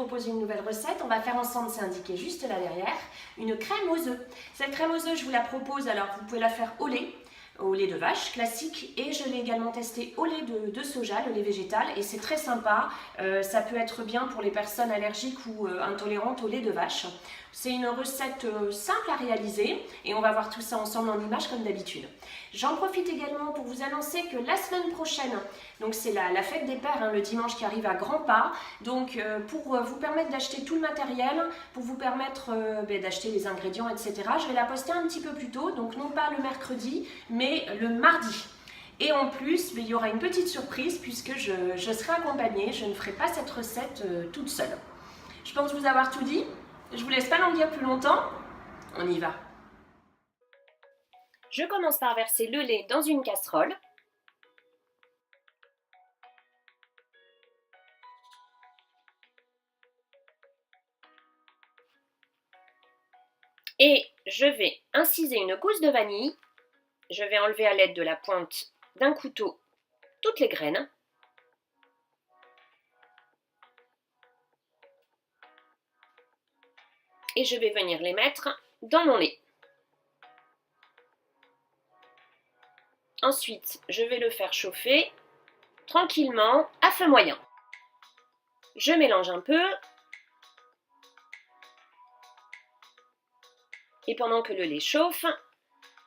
propose une nouvelle recette. On va faire ensemble, c'est indiqué juste là derrière, une crème aux œufs. Cette crème aux œufs, je vous la propose, alors vous pouvez la faire au lait de vache classique, et je l'ai également testé au lait de soja, le lait végétal, et c'est très sympa. Ça peut être bien pour les personnes allergiques ou intolérantes au lait de vache. C'est une recette simple à réaliser et on va voir tout ça ensemble en images comme d'habitude. J'en profite également pour vous annoncer que la semaine prochaine, donc c'est la fête des pères, le dimanche qui arrive à grands pas, donc pour vous permettre d'acheter tout le matériel, pour vous permettre d'acheter les ingrédients, etc., je vais la poster un petit peu plus tôt, donc non pas le mercredi, mais le mardi. Et en plus, il y aura une petite surprise puisque je serai accompagnée, je ne ferai pas cette recette toute seule. Je pense vous avoir tout dit. Je vous laisse pas l'en dire plus longtemps, on y va. Je commence par verser le lait dans une casserole. Et je vais inciser une gousse de vanille. Je vais enlever à l'aide de la pointe d'un couteau toutes les graines. Et je vais venir les mettre dans mon lait. Ensuite, je vais le faire chauffer tranquillement à feu moyen. Je mélange un peu. Et pendant que le lait chauffe,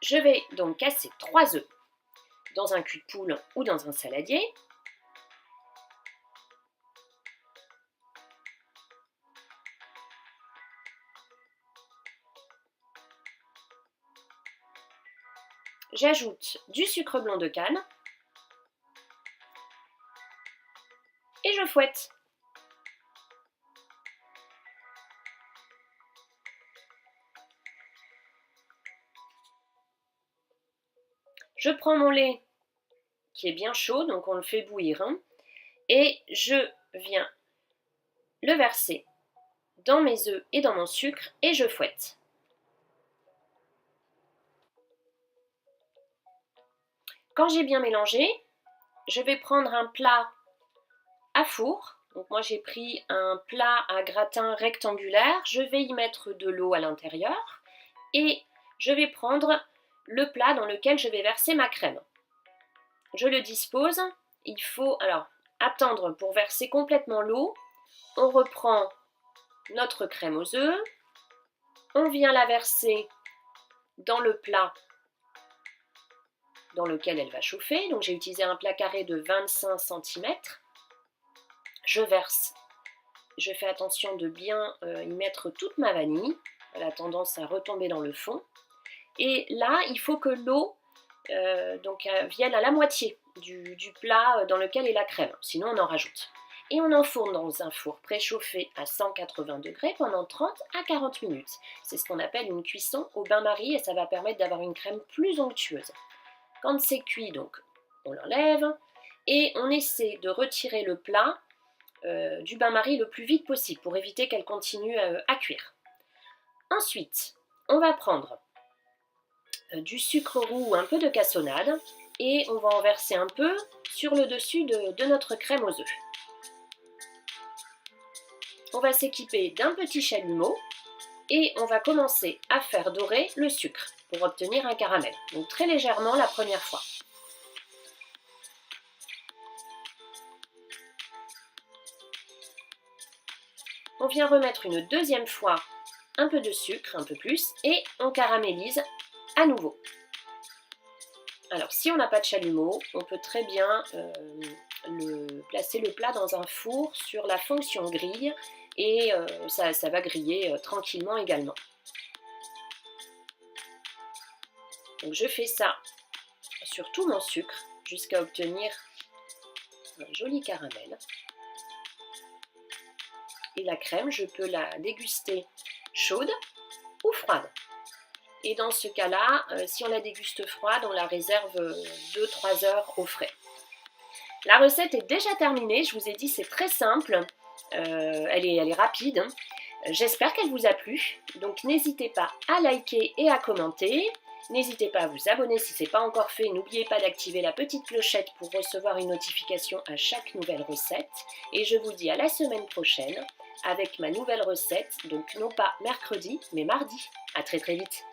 je vais donc casser 3 œufs dans un cul de poule ou dans un saladier. J'ajoute du sucre blanc de canne et je fouette. Je prends mon lait qui est bien chaud, donc on le fait bouillir, et je viens le verser dans mes œufs et dans mon sucre et je fouette. Quand j'ai bien mélangé, je vais prendre un plat à four. Donc moi j'ai pris un plat à gratin rectangulaire, je vais y mettre de l'eau à l'intérieur et je vais prendre le plat dans lequel je vais verser ma crème. Je le dispose, il faut alors attendre pour verser complètement l'eau. On reprend notre crème aux œufs, on vient la verser dans le plat dans lequel elle va chauffer. Donc j'ai utilisé un plat carré de 25 cm. Je verse, je fais attention de bien y mettre toute ma vanille. Elle a tendance à retomber dans le fond. Et là, il faut que l'eau vienne à la moitié du plat dans lequel est la crème. Sinon, on en rajoute. Et on enfourne dans un four préchauffé à 180 degrés pendant 30 à 40 minutes. C'est ce qu'on appelle une cuisson au bain-marie et ça va permettre d'avoir une crème plus onctueuse. Quand c'est cuit, donc, on l'enlève et on essaie de retirer le plat du bain-marie le plus vite possible pour éviter qu'elle continue à cuire. Ensuite, on va prendre du sucre roux ou un peu de cassonade et on va en verser un peu sur le dessus de notre crème aux œufs. On va s'équiper d'un petit chalumeau et on va commencer à faire dorer le sucre pour obtenir un caramel. Donc très légèrement la première fois. On vient remettre une deuxième fois un peu de sucre, un peu plus, et on caramélise à nouveau. Alors si on n'a pas de chalumeau, on peut très bien placer le plat dans un four sur la fonction grille et ça va griller tranquillement également. Donc je fais ça sur tout mon sucre jusqu'à obtenir un joli caramel. Et la crème, je peux la déguster chaude ou froide. Et dans ce cas-là, si on la déguste froide, on la réserve 2-3 heures au frais. La recette est déjà terminée, je vous ai dit c'est très simple, elle est rapide. J'espère qu'elle vous a plu, donc n'hésitez pas à liker et à commenter. N'hésitez pas à vous abonner si ce n'est pas encore fait. N'oubliez pas d'activer la petite clochette pour recevoir une notification à chaque nouvelle recette. Et je vous dis à la semaine prochaine avec ma nouvelle recette, donc non pas mercredi, mais mardi. À très très vite.